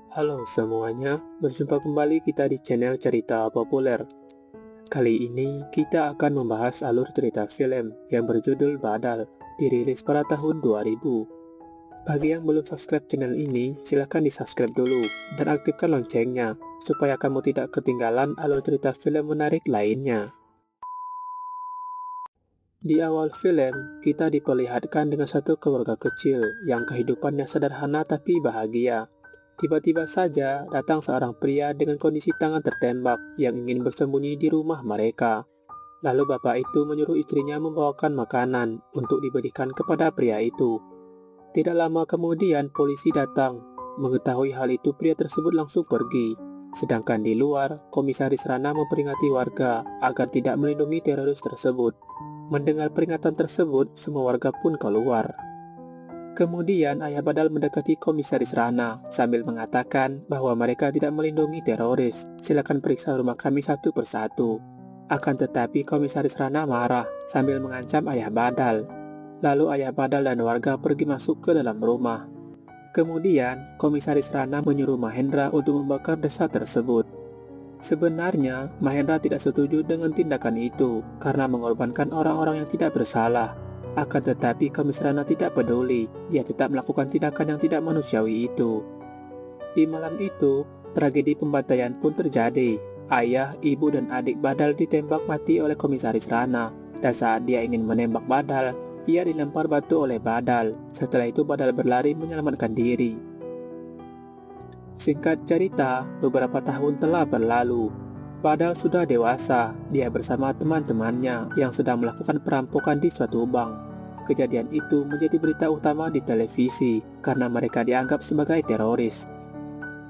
Halo semuanya, berjumpa kembali kita di channel Cerita Populer. Kali ini kita akan membahas alur cerita film yang berjudul Badal, dirilis pada tahun 2000. Bagi yang belum subscribe channel ini, silahkan di subscribe dulu dan aktifkan loncengnya, supaya kamu tidak ketinggalan alur cerita film menarik lainnya. Di awal film, kita diperlihatkan dengan satu keluarga kecil yang kehidupannya sederhana tapi bahagia. Tiba-tiba saja datang seorang pria dengan kondisi tangan tertembak yang ingin bersembunyi di rumah mereka. Lalu bapak itu menyuruh istrinya membawakan makanan untuk diberikan kepada pria itu. Tidak lama kemudian polisi datang. Mengetahui hal itu pria tersebut langsung pergi. Sedangkan di luar, komisaris Rana memperingati warga agar tidak melindungi teroris tersebut. Mendengar peringatan tersebut, semua warga pun keluar. Kemudian ayah Badal mendekati komisaris Rana sambil mengatakan bahwa mereka tidak melindungi teroris. Silakan periksa rumah kami satu persatu. Akan tetapi komisaris Rana marah sambil mengancam ayah Badal. Lalu ayah Badal dan warga pergi masuk ke dalam rumah. Kemudian komisaris Rana menyuruh Mahendra untuk membakar desa tersebut. Sebenarnya Mahendra tidak setuju dengan tindakan itu karena mengorbankan orang-orang yang tidak bersalah. Akan tetapi komisaris Rana tidak peduli, dia tetap melakukan tindakan yang tidak manusiawi itu. Di malam itu, tragedi pembantaian pun terjadi. Ayah, ibu, dan adik Badal ditembak mati oleh komisaris Rana. Dan saat dia ingin menembak Badal, ia dilempar batu oleh Badal. Setelah itu Badal berlari menyelamatkan diri. Singkat cerita, beberapa tahun telah berlalu. Badal sudah dewasa, dia bersama teman-temannya yang sedang melakukan perampokan di suatu bank. Kejadian itu menjadi berita utama di televisi karena mereka dianggap sebagai teroris.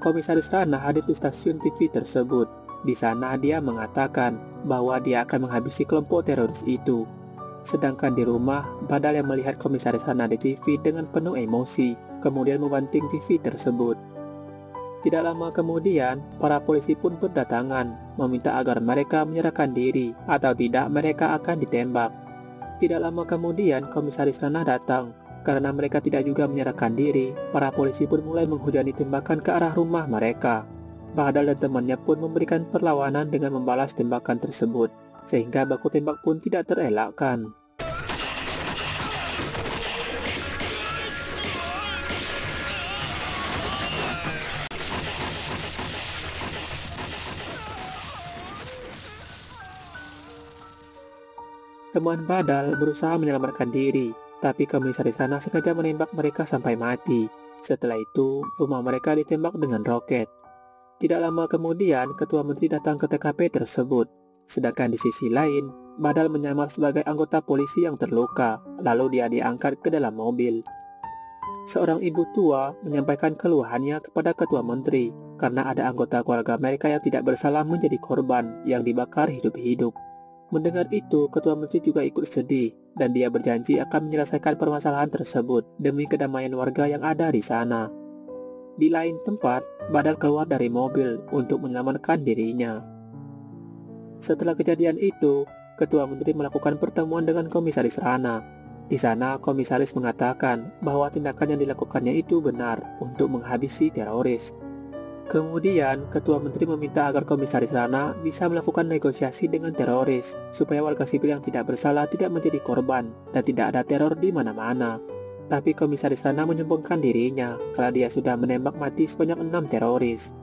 Komisaris Rana hadir di stasiun TV tersebut. Di sana dia mengatakan bahwa dia akan menghabisi kelompok teroris itu. Sedangkan di rumah, Badal yang melihat komisaris Rana di TV dengan penuh emosi, kemudian membanting TV tersebut. Tidak lama kemudian, para polisi pun berdatangan, meminta agar mereka menyerahkan diri, atau tidak mereka akan ditembak. Tidak lama kemudian, komisaris Rana datang. Karena mereka tidak juga menyerahkan diri, para polisi pun mulai menghujani tembakan ke arah rumah mereka. Badal dan temannya pun memberikan perlawanan dengan membalas tembakan tersebut, sehingga baku tembak pun tidak terelakkan. Teman Badal berusaha menyelamatkan diri, tapi komisaris Rana sengaja menembak mereka sampai mati. Setelah itu, rumah mereka ditembak dengan roket. Tidak lama kemudian, ketua menteri datang ke TKP tersebut. Sedangkan di sisi lain, Badal menyamar sebagai anggota polisi yang terluka, lalu dia diangkat ke dalam mobil. Seorang ibu tua menyampaikan keluhannya kepada ketua menteri karena ada anggota keluarga mereka yang tidak bersalah menjadi korban yang dibakar hidup-hidup. Mendengar itu, ketua menteri juga ikut sedih dan dia berjanji akan menyelesaikan permasalahan tersebut demi kedamaian warga yang ada di sana. Di lain tempat, Badal keluar dari mobil untuk menyelamatkan dirinya. Setelah kejadian itu, ketua menteri melakukan pertemuan dengan komisaris Rana. Di sana, komisaris mengatakan bahwa tindakan yang dilakukannya itu benar untuk menghabisi teroris. Kemudian, ketua menteri meminta agar komisaris Rana bisa melakukan negosiasi dengan teroris supaya warga sipil yang tidak bersalah tidak menjadi korban dan tidak ada teror di mana-mana. Tapi komisaris Rana menyombongkan dirinya kalau dia sudah menembak mati sebanyak 6 teroris.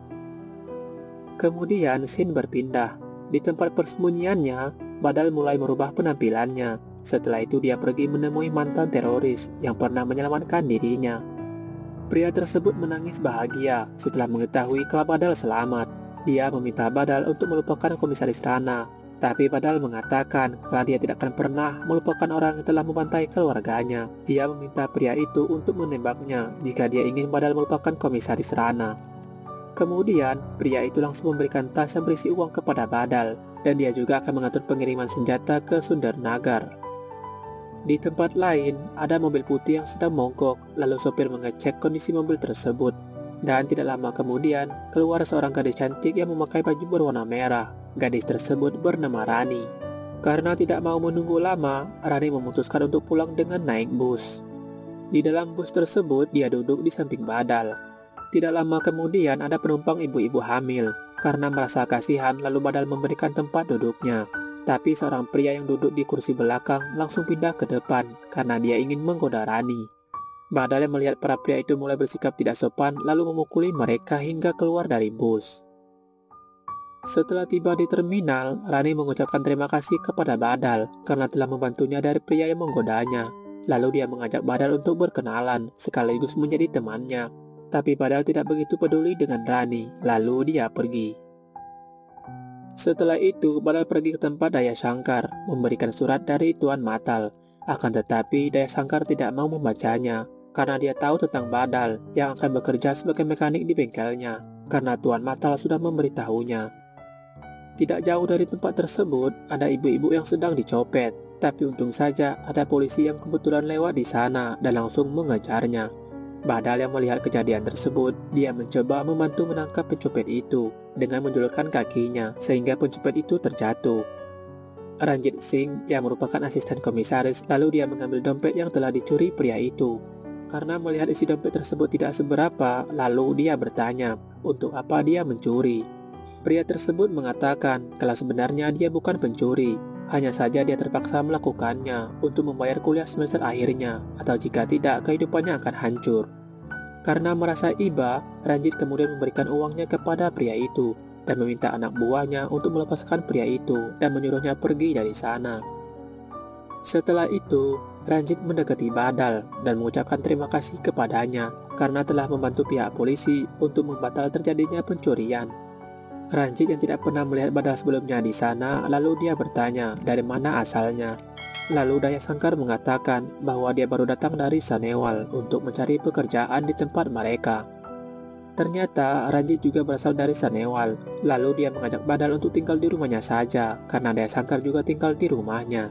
Kemudian, scene berpindah. Di tempat persembunyiannya, Badal mulai merubah penampilannya. Setelah itu dia pergi menemui mantan teroris yang pernah menyelamatkan dirinya. Pria tersebut menangis bahagia setelah mengetahui kalau Badal selamat. Dia meminta Badal untuk melupakan komisaris Rana, tapi Badal mengatakan kalau dia tidak akan pernah melupakan orang yang telah membantai keluarganya. Dia meminta pria itu untuk menembaknya jika dia ingin Badal melupakan komisaris Rana. Kemudian, pria itu langsung memberikan tas yang berisi uang kepada Badal, dan dia juga akan mengatur pengiriman senjata ke Sundarnagar. Di tempat lain, ada mobil putih yang sedang mogok, lalu sopir mengecek kondisi mobil tersebut. Dan tidak lama kemudian, keluar seorang gadis cantik yang memakai baju berwarna merah. Gadis tersebut bernama Rani. Karena tidak mau menunggu lama, Rani memutuskan untuk pulang dengan naik bus. Di dalam bus tersebut, dia duduk di samping Badal. Tidak lama kemudian ada penumpang ibu-ibu hamil. Karena merasa kasihan lalu Badal memberikan tempat duduknya. Tapi seorang pria yang duduk di kursi belakang langsung pindah ke depan karena dia ingin menggoda Rani. Badal yang melihat para pria itu mulai bersikap tidak sopan lalu memukuli mereka hingga keluar dari bus. Setelah tiba di terminal, Rani mengucapkan terima kasih kepada Badal karena telah membantunya dari pria yang menggodanya. Lalu dia mengajak Badal untuk berkenalan sekaligus menjadi temannya. Tapi Badal tidak begitu peduli dengan Rani, lalu dia pergi. Setelah itu, Badal pergi ke tempat Daya Shankar, memberikan surat dari Tuan Matal. Akan tetapi, Daya Shankar tidak mau membacanya, karena dia tahu tentang Badal yang akan bekerja sebagai mekanik di bengkelnya, karena Tuan Matal sudah memberitahunya. Tidak jauh dari tempat tersebut, ada ibu-ibu yang sedang dicopet, tapi untung saja ada polisi yang kebetulan lewat di sana dan langsung mengejarnya. Badal yang melihat kejadian tersebut, dia mencoba membantu menangkap pencopet itu dengan menjulurkan kakinya sehingga pencopet itu terjatuh. Ranjit Singh yang merupakan asisten komisaris lalu dia mengambil dompet yang telah dicuri pria itu. Karena melihat isi dompet tersebut tidak seberapa, lalu dia bertanya untuk apa dia mencuri. Pria tersebut mengatakan kalau sebenarnya dia bukan pencuri. Hanya saja dia terpaksa melakukannya untuk membayar kuliah semester akhirnya, atau jika tidak kehidupannya akan hancur. Karena merasa iba, Ranjit kemudian memberikan uangnya kepada pria itu dan meminta anak buahnya untuk melepaskan pria itu dan menyuruhnya pergi dari sana. Setelah itu, Ranjit mendekati Badal dan mengucapkan terima kasih kepadanya karena telah membantu pihak polisi untuk membatal terjadinya pencurian. Ranjit yang tidak pernah melihat Badal sebelumnya di sana, lalu dia bertanya dari mana asalnya. Lalu Daya Shankar mengatakan bahwa dia baru datang dari Sahnewal untuk mencari pekerjaan di tempat mereka. Ternyata Ranjit juga berasal dari Sahnewal, lalu dia mengajak Badal untuk tinggal di rumahnya saja, karena Daya Shankar juga tinggal di rumahnya.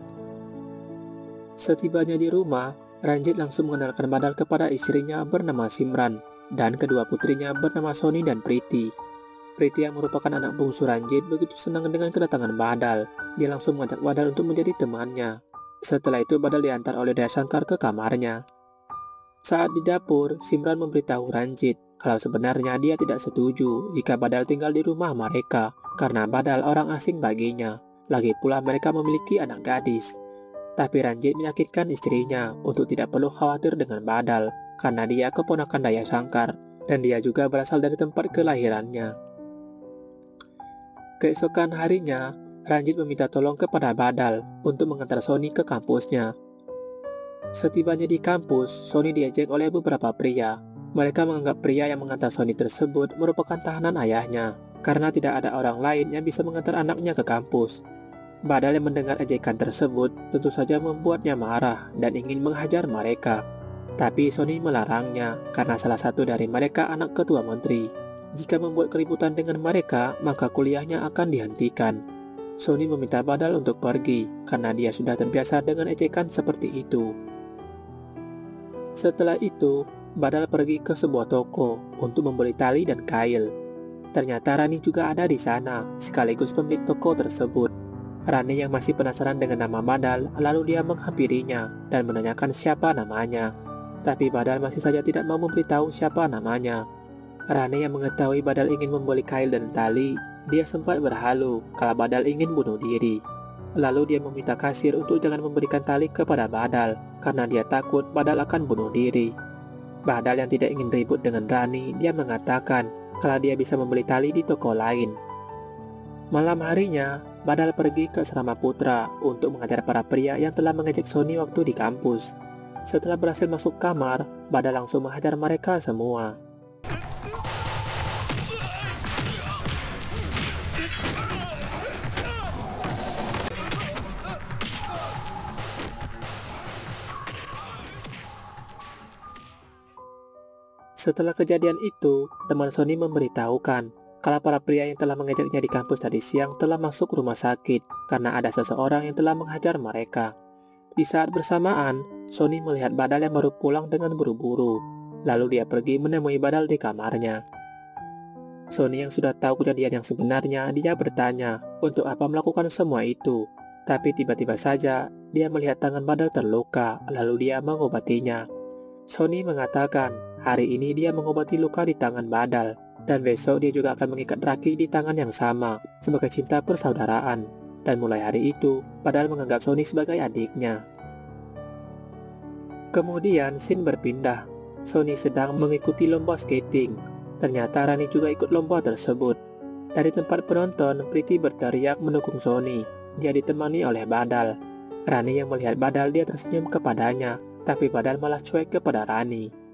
Setibanya di rumah, Ranjit langsung mengenalkan Badal kepada istrinya bernama Simran, dan kedua putrinya bernama Soni dan Priti. Priti yang merupakan anak bungsu Ranjit begitu senang dengan kedatangan Badal. Dia langsung mengajak Badal untuk menjadi temannya. Setelah itu Badal diantar oleh Daya Shankar ke kamarnya. Saat di dapur, Simran memberitahu Ranjit kalau sebenarnya dia tidak setuju jika Badal tinggal di rumah mereka karena Badal orang asing baginya. Lagi pula mereka memiliki anak gadis. Tapi Ranjit meyakinkan istrinya untuk tidak perlu khawatir dengan Badal karena dia keponakan Daya Shankar dan dia juga berasal dari tempat kelahirannya. Keesokan harinya, Ranjit meminta tolong kepada Badal untuk mengantar Soni ke kampusnya. Setibanya di kampus, Soni diejek oleh beberapa pria. Mereka menganggap pria yang mengantar Soni tersebut merupakan tahanan ayahnya, karena tidak ada orang lain yang bisa mengantar anaknya ke kampus. Badal yang mendengar ejekan tersebut tentu saja membuatnya marah dan ingin menghajar mereka. Tapi Soni melarangnya karena salah satu dari mereka anak ketua menteri. Jika membuat keributan dengan mereka, maka kuliahnya akan dihentikan. Soni meminta Badal untuk pergi karena dia sudah terbiasa dengan ejekan seperti itu. Setelah itu, Badal pergi ke sebuah toko untuk membeli tali dan kail. Ternyata Rani juga ada di sana, sekaligus pemilik toko tersebut. Rani yang masih penasaran dengan nama Badal, lalu dia menghampirinya dan menanyakan siapa namanya. Tapi Badal masih saja tidak mau memberitahu siapa namanya. Rani yang mengetahui Badal ingin membeli kail dan tali, dia sempat berhalu kalau Badal ingin bunuh diri. Lalu dia meminta kasir untuk jangan memberikan tali kepada Badal karena dia takut Badal akan bunuh diri. Badal yang tidak ingin ribut dengan Rani, dia mengatakan kalau dia bisa membeli tali di toko lain. Malam harinya, Badal pergi ke asrama putra untuk mengajar para pria yang telah mengejek Soni waktu di kampus. Setelah berhasil masuk kamar, Badal langsung menghajar mereka semua. Setelah kejadian itu, teman Soni memberitahukan kalau para pria yang telah mengejaknya di kampus tadi siang telah masuk rumah sakit karena ada seseorang yang telah menghajar mereka. Di saat bersamaan, Soni melihat Badal yang baru pulang dengan buru-buru. Lalu dia pergi menemui Badal di kamarnya. Soni yang sudah tahu kejadian yang sebenarnya, dia bertanya untuk apa melakukan semua itu. Tapi tiba-tiba saja dia melihat tangan Badal terluka, lalu dia mengobatinya. Sony mengatakan hari ini dia mengobati luka di tangan Badal, dan besok dia juga akan mengikat Raki di tangan yang sama sebagai cinta persaudaraan. Dan mulai hari itu, Badal menganggap Sony sebagai adiknya. Kemudian scene berpindah. Sony sedang mengikuti lomba skating. Ternyata Rani juga ikut lomba tersebut. Dari tempat penonton, Priti berteriak mendukung Sony. Dia ditemani oleh Badal. Rani yang melihat Badal, dia tersenyum kepadanya, tapi Badal malah cuek kepada Rani.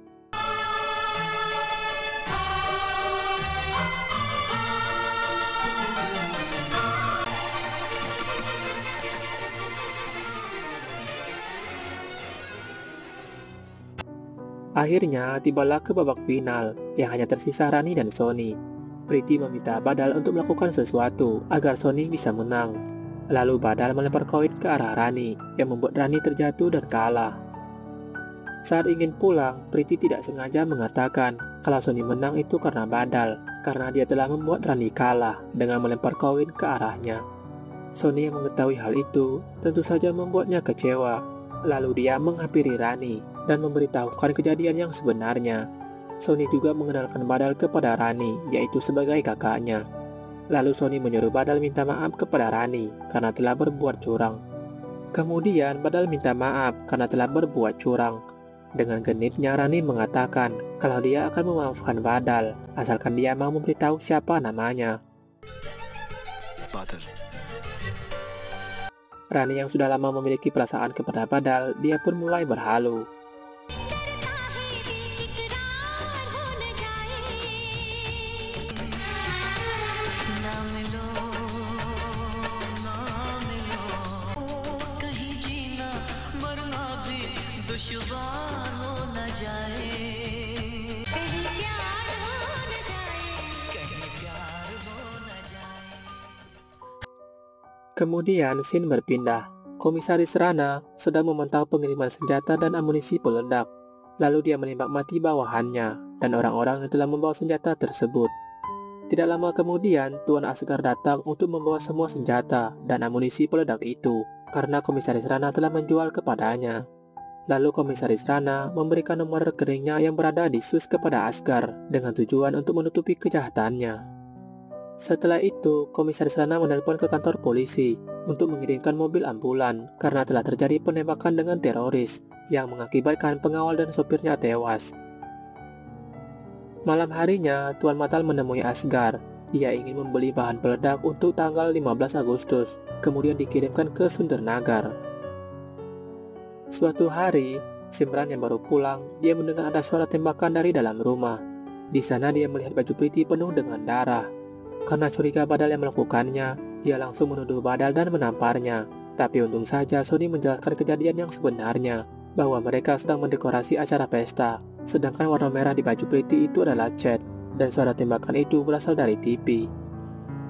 Akhirnya tibalah ke babak final yang hanya tersisa Rani dan Sony. Priti meminta Badal untuk melakukan sesuatu agar Sony bisa menang. Lalu Badal melempar koin ke arah Rani yang membuat Rani terjatuh dan kalah. Saat ingin pulang, Priti tidak sengaja mengatakan kalau Sony menang itu karena Badal, karena dia telah membuat Rani kalah dengan melempar koin ke arahnya. Sony yang mengetahui hal itu tentu saja membuatnya kecewa. Lalu dia menghampiri Rani dan memberitahukan kejadian yang sebenarnya. Sony juga mengenalkan Badal kepada Rani, yaitu sebagai kakaknya. Lalu Sony menyuruh Badal minta maaf kepada Rani karena telah berbuat curang. Kemudian Badal minta maaf karena telah berbuat curang. Dengan genitnya Rani mengatakan kalau dia akan memaafkan Badal asalkan dia mau memberitahu siapa namanya. Badal. Rani yang sudah lama memiliki perasaan kepada Badal, dia pun mulai berhalu. Kemudian scene berpindah. Komisaris Rana sedang memantau pengiriman senjata dan amunisi peledak. Lalu dia menembak mati bawahannya dan orang-orang yang telah membawa senjata tersebut. Tidak lama kemudian, Tuan Asgar datang untuk membawa semua senjata dan amunisi peledak itu karena Komisaris Rana telah menjual kepadanya. Lalu Komisaris Rana memberikan nomor rekeningnya yang berada di Swiss kepada Asgar dengan tujuan untuk menutupi kejahatannya. Setelah itu, Komisaris Rana menelpon ke kantor polisi untuk mengirimkan mobil ambulan karena telah terjadi penembakan dengan teroris yang mengakibatkan pengawal dan sopirnya tewas. Malam harinya, Tuan Matal menemui Asgar. Dia ingin membeli bahan peledak untuk tanggal 15 Agustus, kemudian dikirimkan ke Sundernagar. Suatu hari, Simran yang baru pulang, dia mendengar ada suara tembakan dari dalam rumah. Di sana dia melihat baju Priti penuh dengan darah. Karena curiga Badal yang melakukannya, dia langsung menuduh Badal dan menamparnya. Tapi untung saja Sony menjelaskan kejadian yang sebenarnya, bahwa mereka sedang mendekorasi acara pesta, sedangkan warna merah di baju Priti itu adalah cat, dan suara tembakan itu berasal dari TV.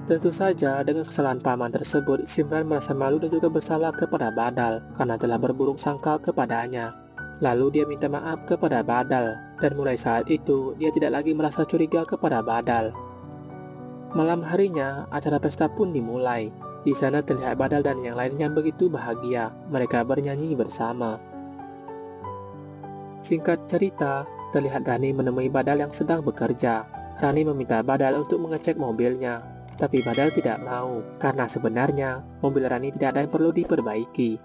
Tentu saja dengan kesalahan paman tersebut, Simran merasa malu dan juga bersalah kepada Badal karena telah berburuk sangka kepadanya. Lalu dia minta maaf kepada Badal, dan mulai saat itu dia tidak lagi merasa curiga kepada Badal. Malam harinya, acara pesta pun dimulai. Di sana terlihat Badal dan yang lainnya begitu bahagia. Mereka bernyanyi bersama. Singkat cerita, terlihat Rani menemui Badal yang sedang bekerja. Rani meminta Badal untuk mengecek mobilnya, tapi Badal tidak mau, karena sebenarnya mobil Rani tidak ada yang perlu diperbaiki.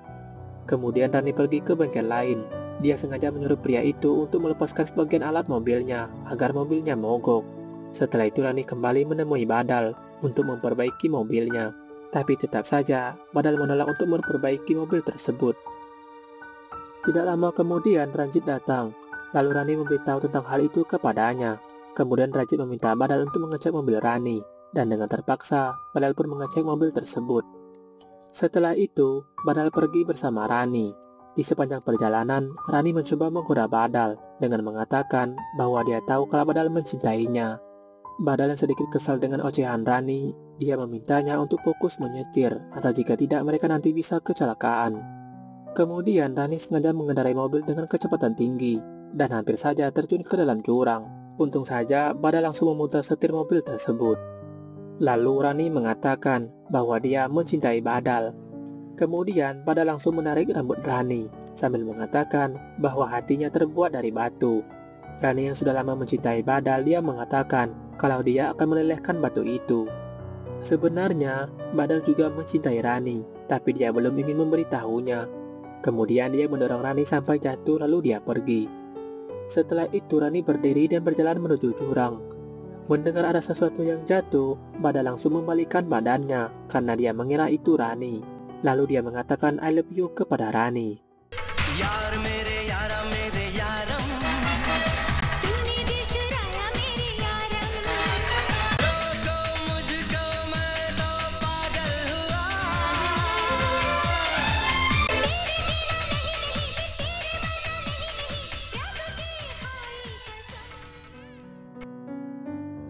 Kemudian Rani pergi ke bengkel lain. Dia sengaja menyuruh pria itu untuk melepaskan sebagian alat mobilnya, agar mobilnya mogok. Setelah itu Rani kembali menemui Badal untuk memperbaiki mobilnya. Tapi tetap saja Badal menolak untuk memperbaiki mobil tersebut. Tidak lama kemudian Ranjit datang. Lalu Rani memberitahu tentang hal itu kepadanya. Kemudian Ranjit meminta Badal untuk mengecek mobil Rani. Dan dengan terpaksa Badal pun mengecek mobil tersebut. Setelah itu Badal pergi bersama Rani. Di sepanjang perjalanan Rani mencoba menggoda Badal dengan mengatakan bahwa dia tahu kalau Badal mencintainya. Badal yang sedikit kesal dengan ocehan Rani, dia memintanya untuk fokus menyetir, atau jika tidak mereka nanti bisa kecelakaan. Kemudian Rani sengaja mengendarai mobil dengan kecepatan tinggi, dan hampir saja terjun ke dalam jurang. Untung saja Badal langsung memutar setir mobil tersebut. Lalu Rani mengatakan bahwa dia mencintai Badal. Kemudian Badal langsung menarik rambut Rani, sambil mengatakan bahwa hatinya terbuat dari batu. Rani yang sudah lama mencintai Badal, dia mengatakan kalau dia akan melelehkan batu itu. Sebenarnya, Badal juga mencintai Rani, tapi dia belum ingin memberitahunya. Kemudian dia mendorong Rani sampai jatuh lalu dia pergi. Setelah itu Rani berdiri dan berjalan menuju jurang. Mendengar ada sesuatu yang jatuh, Badal langsung membalikkan badannya karena dia mengira itu Rani. Lalu dia mengatakan I love you kepada Rani.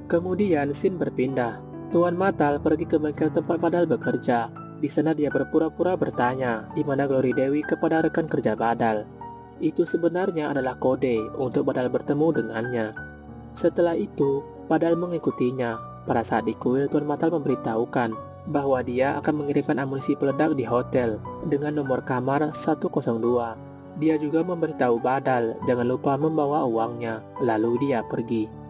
Kemudian scene berpindah. Tuan Matal pergi ke bengkel tempat Badal bekerja. Di sana dia berpura-pura bertanya di mana Glory Dewi kepada rekan kerja Badal. Itu sebenarnya adalah kode untuk Badal bertemu dengannya. Setelah itu, Badal mengikutinya. Pada saat di kuil, Tuan Matal memberitahukan bahwa dia akan mengirimkan amunisi peledak di hotel dengan nomor kamar 102. Dia juga memberitahu Badal jangan lupa membawa uangnya, lalu dia pergi.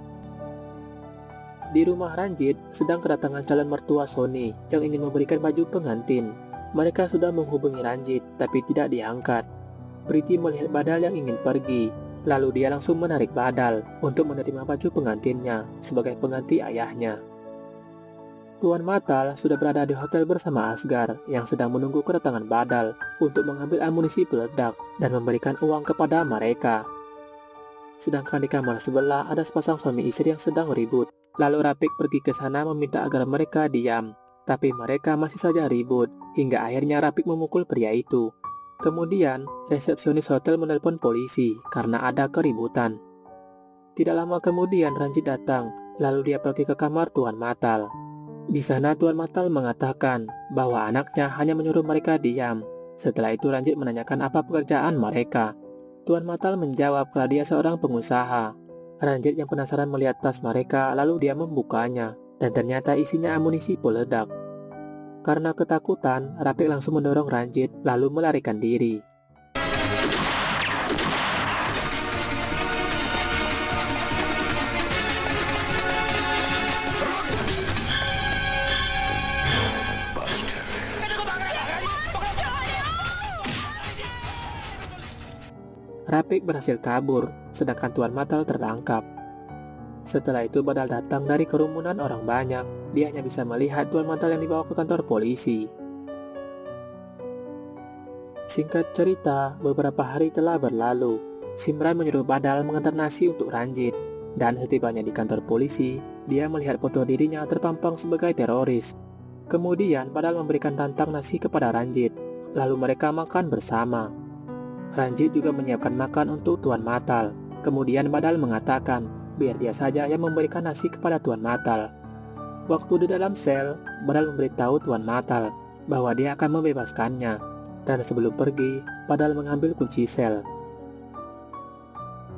Di rumah Ranjit sedang kedatangan calon mertua Sony yang ingin memberikan baju pengantin. Mereka sudah menghubungi Ranjit tapi tidak diangkat. Priti melihat Badal yang ingin pergi, lalu dia langsung menarik Badal untuk menerima baju pengantinnya sebagai pengganti ayahnya. Tuan Matal sudah berada di hotel bersama Asgar yang sedang menunggu kedatangan Badal untuk mengambil amunisi peledak dan memberikan uang kepada mereka. Sedangkan di kamar sebelah ada sepasang suami istri yang sedang ribut. Lalu Rapik pergi ke sana meminta agar mereka diam. Tapi mereka masih saja ribut, hingga akhirnya Rapik memukul pria itu. Kemudian, resepsionis hotel menelpon polisi karena ada keributan. Tidak lama kemudian Ranjit datang, lalu dia pergi ke kamar Tuan Matal. Di sana Tuan Matal mengatakan bahwa anaknya hanya menyuruh mereka diam. Setelah itu Ranjit menanyakan apa pekerjaan mereka. Tuan Matal menjawab kalau dia seorang pengusaha. Ranjit yang penasaran melihat tas mereka, lalu dia membukanya, dan ternyata isinya amunisi peledak. Karena ketakutan, Rapik langsung mendorong Ranjit, lalu melarikan diri. Rapik berhasil kabur, sedangkan Tuan Matal tertangkap. Setelah itu Badal datang dari kerumunan orang banyak. Dia hanya bisa melihat Tuan Matal yang dibawa ke kantor polisi. Singkat cerita, beberapa hari telah berlalu. Simran menyuruh Badal mengantar nasi untuk Ranjit. Dan setibanya di kantor polisi, dia melihat foto dirinya terpampang sebagai teroris. Kemudian Badal memberikan rantang nasi kepada Ranjit. Lalu mereka makan bersama. Ranjit juga menyiapkan makan untuk Tuan Matal. Kemudian Badal mengatakan biar dia saja yang memberikan nasi kepada Tuan Matal. Waktu di dalam sel, Badal memberitahu Tuan Matal bahwa dia akan membebaskannya. Dan sebelum pergi, Badal mengambil kunci sel.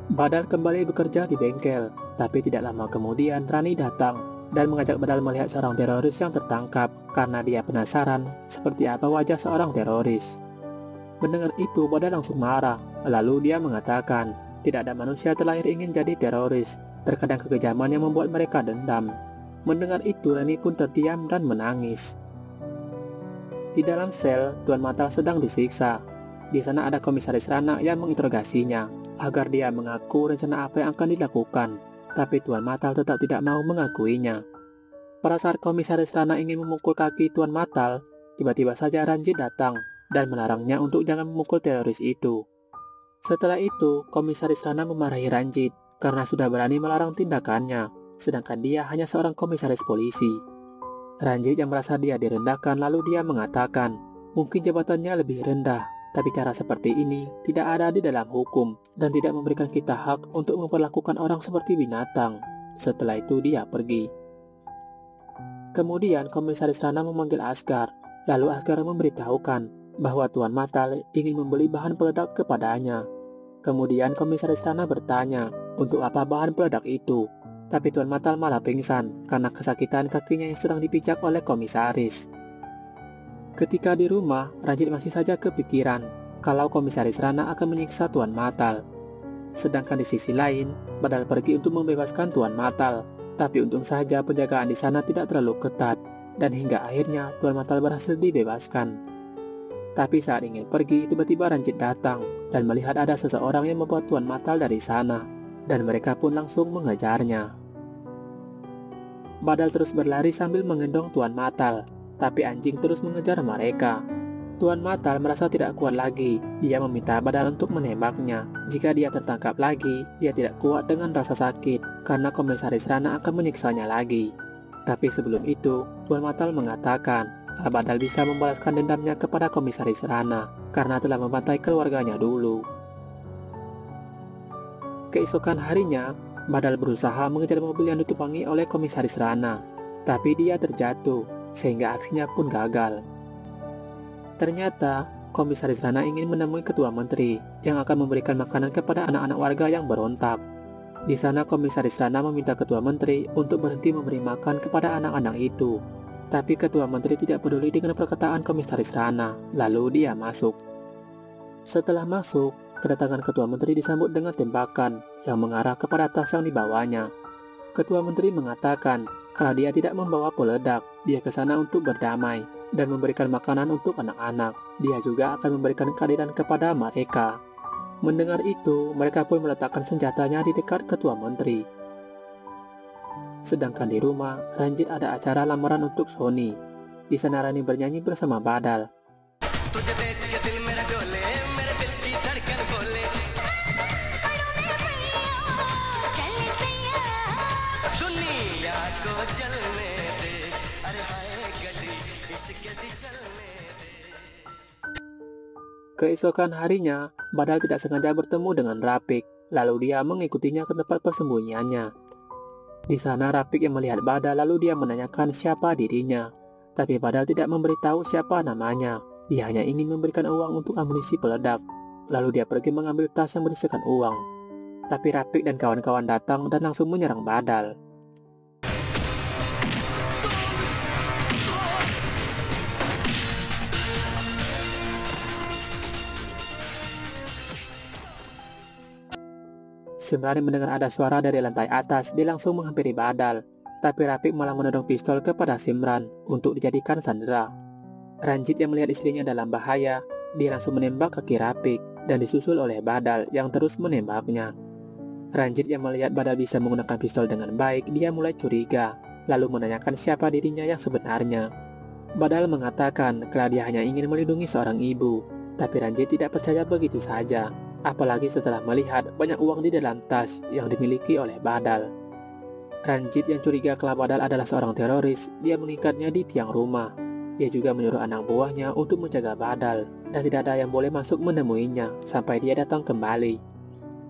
Badal kembali bekerja di bengkel, tapi tidak lama kemudian Rani datang dan mengajak Badal melihat seorang teroris yang tertangkap karena dia penasaran seperti apa wajah seorang teroris. Mendengar itu, Badal langsung marah. Lalu dia mengatakan, tidak ada manusia terlahir ingin jadi teroris. Terkadang kekejaman yang membuat mereka dendam. Mendengar itu, Rani pun terdiam dan menangis. Di dalam sel, Tuan Matal sedang disiksa. Di sana ada Komisaris Rana yang menginterogasinya agar dia mengaku rencana apa yang akan dilakukan. Tapi Tuan Matal tetap tidak mau mengakuinya. Pada saat Komisaris Rana ingin memukul kaki Tuan Matal, tiba-tiba saja Ranjit datang dan melarangnya untuk jangan memukul teroris itu. Setelah itu, Komisaris Rana memarahi Ranjit karena sudah berani melarang tindakannya, sedangkan dia hanya seorang komisaris polisi. Ranjit yang merasa dia direndahkan lalu dia mengatakan, mungkin jabatannya lebih rendah, tapi cara seperti ini tidak ada di dalam hukum dan tidak memberikan kita hak untuk memperlakukan orang seperti binatang. Setelah itu dia pergi. Kemudian Komisaris Rana memanggil Asgar, lalu Asgar memberitahukan bahwa Tuan Matal ingin membeli bahan peledak kepadanya. Kemudian Komisaris Rana bertanya untuk apa bahan peledak itu. Tapi Tuan Matal malah pingsan karena kesakitan kakinya yang sedang dipijak oleh komisaris. Ketika di rumah, Ranjit masih saja kepikiran. kalau Komisaris Rana akan menyiksa Tuan Matal. Sedangkan di sisi lain, Badal pergi untuk membebaskan Tuan Matal. Tapi untung saja penjagaan di sana tidak terlalu ketat, dan hingga akhirnya Tuan Matal berhasil dibebaskan. Tapi saat ingin pergi, tiba-tiba Ranjit datang dan melihat ada seseorang yang membawa Tuan Matal dari sana, dan mereka pun langsung mengejarnya. Badal terus berlari sambil menggendong Tuan Matal, tapi anjing terus mengejar mereka. Tuan Matal merasa tidak kuat lagi. Dia meminta Badal untuk menembaknya. Jika dia tertangkap lagi, dia tidak kuat dengan rasa sakit karena Komisaris Rana akan menyiksanya lagi. Tapi sebelum itu, Tuan Matal mengatakan kalau Badal bisa membalaskan dendamnya kepada Komisaris Rana karena telah membantai keluarganya dulu. Keesokan harinya, Badal berusaha mengejar mobil yang ditumpangi oleh Komisaris Rana, tapi dia terjatuh sehingga aksinya pun gagal. Ternyata, Komisaris Rana ingin menemui Ketua Menteri yang akan memberikan makanan kepada anak-anak warga yang berontak. Di sana Komisaris Rana meminta Ketua Menteri untuk berhenti memberi makan kepada anak-anak itu. Tapi Ketua Menteri tidak peduli dengan perkataan Komisaris Rana, lalu dia masuk. Setelah masuk, kedatangan Ketua Menteri disambut dengan tembakan yang mengarah kepada tas yang dibawanya. Ketua Menteri mengatakan kalau dia tidak membawa peledak, dia ke sana untuk berdamai dan memberikan makanan untuk anak-anak. Dia juga akan memberikan keadilan kepada mereka. Mendengar itu, mereka pun meletakkan senjatanya di dekat Ketua Menteri. Sedangkan di rumah, Ranjit ada acara lamaran untuk Sony. Di sana Rani bernyanyi bersama Badal. Keesokan harinya, Badal tidak sengaja bertemu dengan Rapik, lalu dia mengikutinya ke tempat persembunyiannya. Di sana Rapik yang melihat Badal lalu dia menanyakan siapa dirinya. Tapi Badal tidak memberitahu siapa namanya. Dia hanya ingin memberikan uang untuk amunisi peledak. Lalu dia pergi mengambil tas yang berisikan uang. Tapi Rapik dan kawan-kawan datang dan langsung menyerang Badal. Simran mendengar ada suara dari lantai atas, dia langsung menghampiri Badal. Tapi Rapik malah menodong pistol kepada Simran untuk dijadikan sandera. Ranjit yang melihat istrinya dalam bahaya, dia langsung menembak kaki Rapik dan disusul oleh Badal yang terus menembaknya. Ranjit yang melihat Badal bisa menggunakan pistol dengan baik, dia mulai curiga, lalu menanyakan siapa dirinya yang sebenarnya. Badal mengatakan kalau dia hanya ingin melindungi seorang ibu, tapi Ranjit tidak percaya begitu saja. Apalagi setelah melihat banyak uang di dalam tas yang dimiliki oleh Badal. Ranjit yang curiga kalau Badal adalah seorang teroris, dia mengikatnya di tiang rumah. Dia juga menyuruh anak buahnya untuk menjaga Badal, dan tidak ada yang boleh masuk menemuinya sampai dia datang kembali.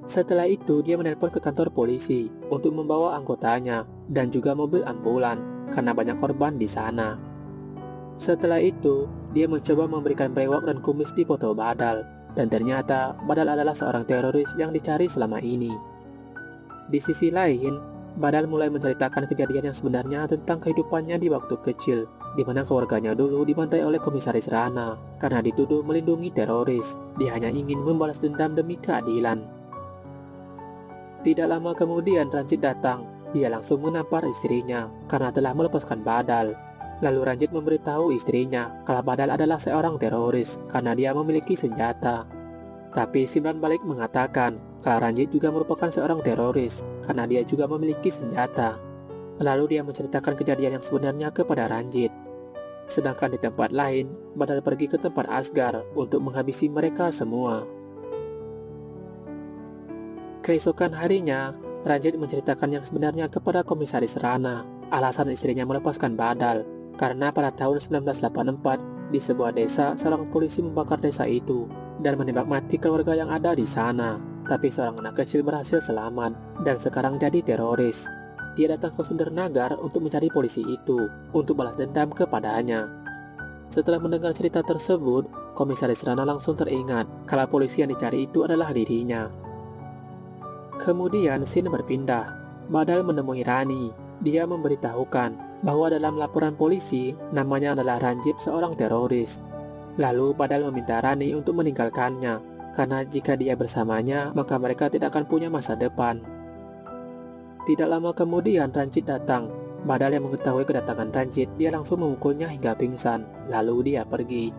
Setelah itu, dia menelpon ke kantor polisi untuk membawa anggotanya dan juga mobil ambulan karena banyak korban di sana. Setelah itu, dia mencoba memberikan brewok dan kumis di foto Badal. Dan ternyata Badal adalah seorang teroris yang dicari selama ini. Di sisi lain, Badal mulai menceritakan kejadian yang sebenarnya tentang kehidupannya di waktu kecil, di mana keluarganya dulu dibantai oleh Komisaris Rana karena dituduh melindungi teroris. Dia hanya ingin membalas dendam demi keadilan. Tidak lama kemudian Ranjit datang. Dia langsung menampar istrinya karena telah melepaskan Badal. Lalu Ranjit memberitahu istrinya kalau Badal adalah seorang teroris karena dia memiliki senjata. Tapi Simran balik mengatakan kalau Ranjit juga merupakan seorang teroris karena dia juga memiliki senjata. Lalu dia menceritakan kejadian yang sebenarnya kepada Ranjit. Sedangkan di tempat lain, Badal pergi ke tempat Asgar untuk menghabisi mereka semua. Keesokan harinya, Ranjit menceritakan yang sebenarnya kepada Komisaris Rana. Alasan istrinya melepaskan Badal karena pada tahun 1984 di sebuah desa seorang polisi membakar desa itu dan menembak mati keluarga yang ada di sana. Tapi seorang anak kecil berhasil selamat dan sekarang jadi teroris. Dia datang ke Sundernagar untuk mencari polisi itu untuk balas dendam kepadanya. Setelah mendengar cerita tersebut, Komisaris Rana langsung teringat kalau polisi yang dicari itu adalah dirinya. Kemudian scene berpindah. Badal menemui Rani. Dia memberitahukan bahwa dalam laporan polisi, namanya adalah Ranjit seorang teroris. Lalu Badal meminta Rani untuk meninggalkannya, karena jika dia bersamanya, maka mereka tidak akan punya masa depan. Tidak lama kemudian Ranjit datang. Badal yang mengetahui kedatangan Ranjit, dia langsung memukulnya hingga pingsan, lalu dia pergi.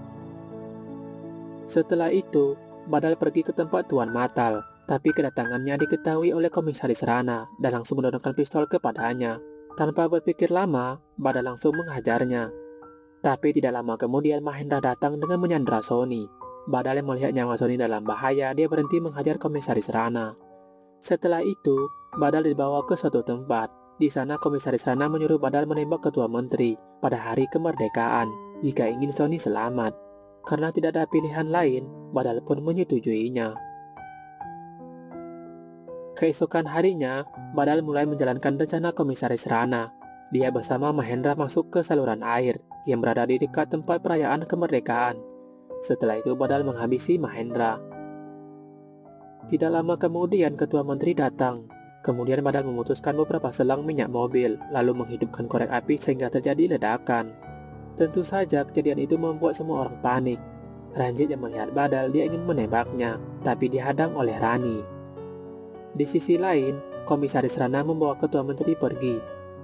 Setelah itu, Badal pergi ke tempat Tuan Matal, tapi kedatangannya diketahui oleh Komisaris Rana dan langsung menodongkan pistol kepadanya. Tanpa berpikir lama, Badal langsung menghajarnya. Tapi tidak lama kemudian Mahendra datang dengan menyandra Sony. Badal yang melihat nyawa Sony dalam bahaya, dia berhenti menghajar Komisaris Rana. Setelah itu, Badal dibawa ke suatu tempat. Di sana Komisaris Rana menyuruh Badal menembak Ketua Menteri pada hari kemerdekaan jika ingin Sony selamat. Karena tidak ada pilihan lain, Badal pun menyetujuinya. Keesokan harinya, Badal mulai menjalankan rencana Komisaris Rana. Dia bersama Mahendra masuk ke saluran air yang berada di dekat tempat perayaan kemerdekaan. Setelah itu Badal menghabisi Mahendra. Tidak lama kemudian Ketua Menteri datang. Kemudian Badal memutuskan beberapa selang minyak mobil, lalu menghidupkan korek api sehingga terjadi ledakan. Tentu saja kejadian itu membuat semua orang panik. Ranjit yang melihat Badal, dia ingin menembaknya, tapi dihadang oleh Rani. Di sisi lain, Komisaris Rana membawa Ketua Menteri pergi.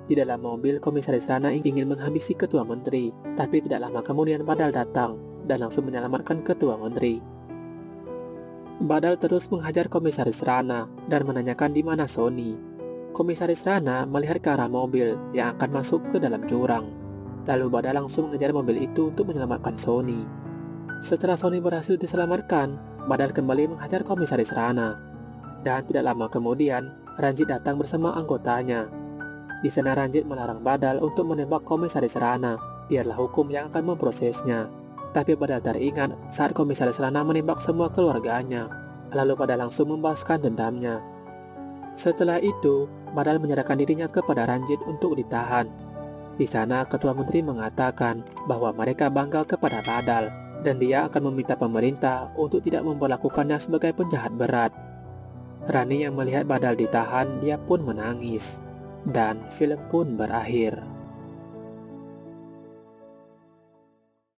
Di dalam mobil, Komisaris Rana ingin menghabisi Ketua Menteri, tapi tidak lama kemudian Badal datang dan langsung menyelamatkan Ketua Menteri. Badal terus menghajar Komisaris Rana dan menanyakan di mana Sony. Komisaris Rana melihat ke arah mobil yang akan masuk ke dalam jurang. Lalu Badal langsung mengejar mobil itu untuk menyelamatkan Sony. Setelah Sony berhasil diselamatkan, Badal kembali menghajar Komisaris Rana. Dan tidak lama kemudian, Ranjit datang bersama anggotanya. Di sana Ranjit melarang Badal untuk menembak Komisaris Rana, biarlah hukum yang akan memprosesnya. Tapi Badal teringat saat Komisaris Rana menembak semua keluarganya. Lalu Badal langsung membalaskan dendamnya. Setelah itu, Badal menyerahkan dirinya kepada Ranjit untuk ditahan. Di sana Ketua Menteri mengatakan bahwa mereka bangga kepada Badal dan dia akan meminta pemerintah untuk tidak memperlakukannya sebagai penjahat berat. Rani yang melihat Badal ditahan, dia pun menangis. Dan film pun berakhir.